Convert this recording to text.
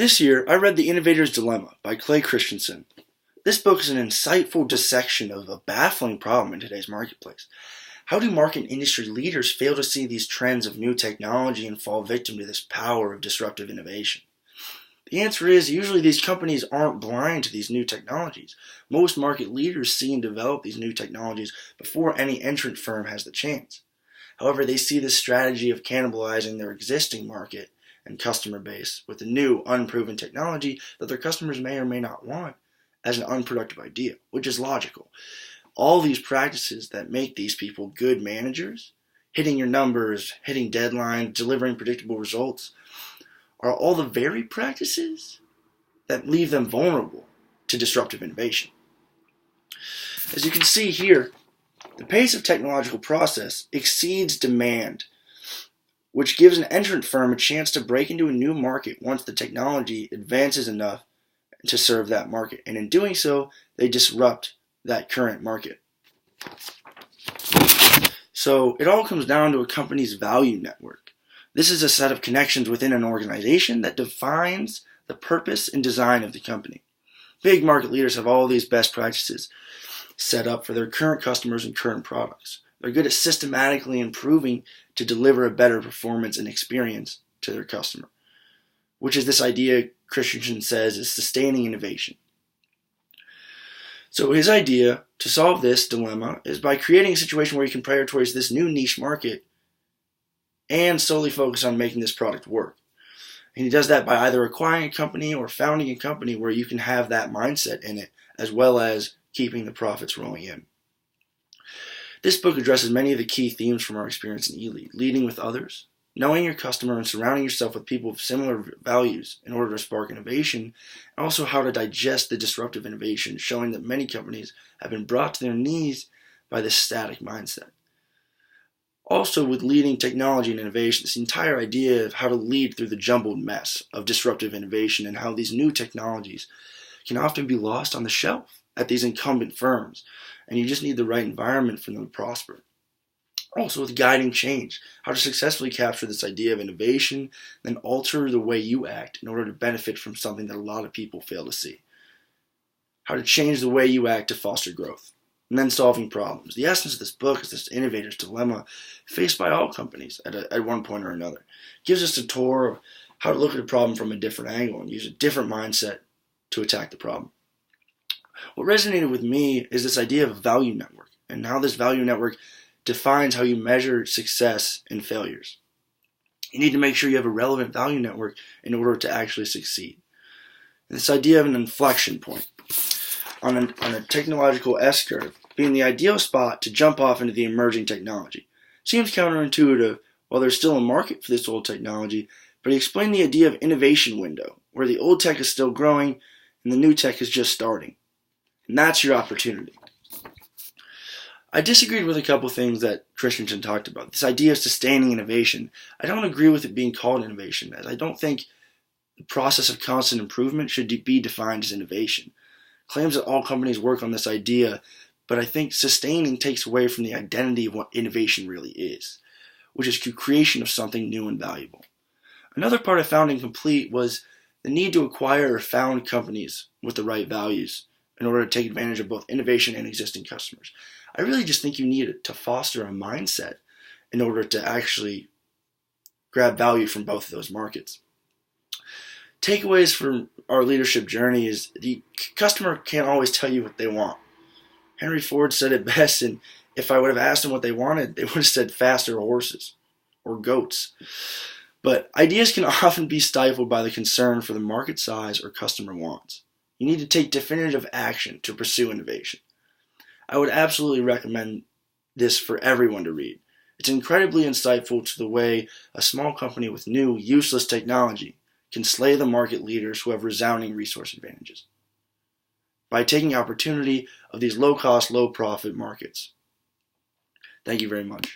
This year, I read The Innovators Dilemma by Clay Christensen. This book is an insightful dissection of a baffling problem in today's marketplace. How do market industry leaders fail to see these trends of new technology and fall victim to this power of disruptive innovation? The answer is usually these companies aren't blind to these new technologies. Most market leaders see and develop these new technologies before any entrant firm has the chance. However, they see this strategy of cannibalizing their existing market and customer base with a new, unproven technology that their customers may or may not want as an unproductive idea, which is logical. All these practices that make these people good managers, hitting your numbers, hitting deadlines, delivering predictable results, are all the very practices that leave them vulnerable to disruptive innovation. As you can see here, the pace of technological process exceeds demand, which gives an entrant firm a chance to break into a new market once the technology advances enough to serve that market. And in doing so, they disrupt that current market. So it all comes down to a company's value network. This is a set of connections within an organization that defines the purpose and design of the company. Big market leaders have all these best practices set up for their current customers and current products. They're good at systematically improving to deliver a better performance and experience to their customer, which is this idea Christensen says is sustaining innovation. So his idea to solve this dilemma is by creating a situation where you can prioritize this new niche market and solely focus on making this product work. And he does that by either acquiring a company or founding a company where you can have that mindset in it, as well as keeping the profits rolling in. This book addresses many of the key themes from our experience in eLead: leading with others, knowing your customer and surrounding yourself with people with similar values in order to spark innovation, and also how to digest the disruptive innovation, showing that many companies have been brought to their knees by this static mindset. Also, with leading technology and innovation, this entire idea of how to lead through the jumbled mess of disruptive innovation and how these new technologies can often be lost on the shelf at these incumbent firms, and you just need the right environment for them to prosper. Also, with guiding change, how to successfully capture this idea of innovation, then alter the way you act in order to benefit from something that a lot of people fail to see. How to change the way you act to foster growth, and then solving problems. The essence of this book is this innovator's dilemma faced by all companies at one point or another. It gives us a tour of how to look at a problem from a different angle and use a different mindset to attack the problem. What resonated with me is this idea of a value network and how this value network defines how you measure success and failures. You need to make sure you have a relevant value network in order to actually succeed. And this idea of an inflection point on a technological S-curve being the ideal spot to jump off into the emerging technology. Seems counterintuitive while there's still a market for this old technology, but he explained the idea of innovation window, where the old tech is still growing and the new tech is just starting. And that's your opportunity. I disagreed with a couple things that Christensen talked about. This idea of sustaining innovation. I don't agree with it being called innovation, as I don't think the process of constant improvement should be defined as innovation. Claims that all companies work on this idea, but I think sustaining takes away from the identity of what innovation really is, which is the creation of something new and valuable. Another part I found incomplete was the need to acquire or found companies with the right values in order to take advantage of both innovation and existing customers. I really just think you need to foster a mindset in order to actually grab value from both of those markets. Takeaways from our leadership journey is the customer can't always tell you what they want. Henry Ford said it best, and if I would have asked them what they wanted, they would have said faster horses or goats. But ideas can often be stifled by the concern for the market size or customer wants. You need to take definitive action to pursue innovation. I would absolutely recommend this for everyone to read. It's incredibly insightful to the way a small company with new, useless technology can slay the market leaders who have resounding resource advantages by taking opportunity of these low-cost, low-profit markets. Thank you very much.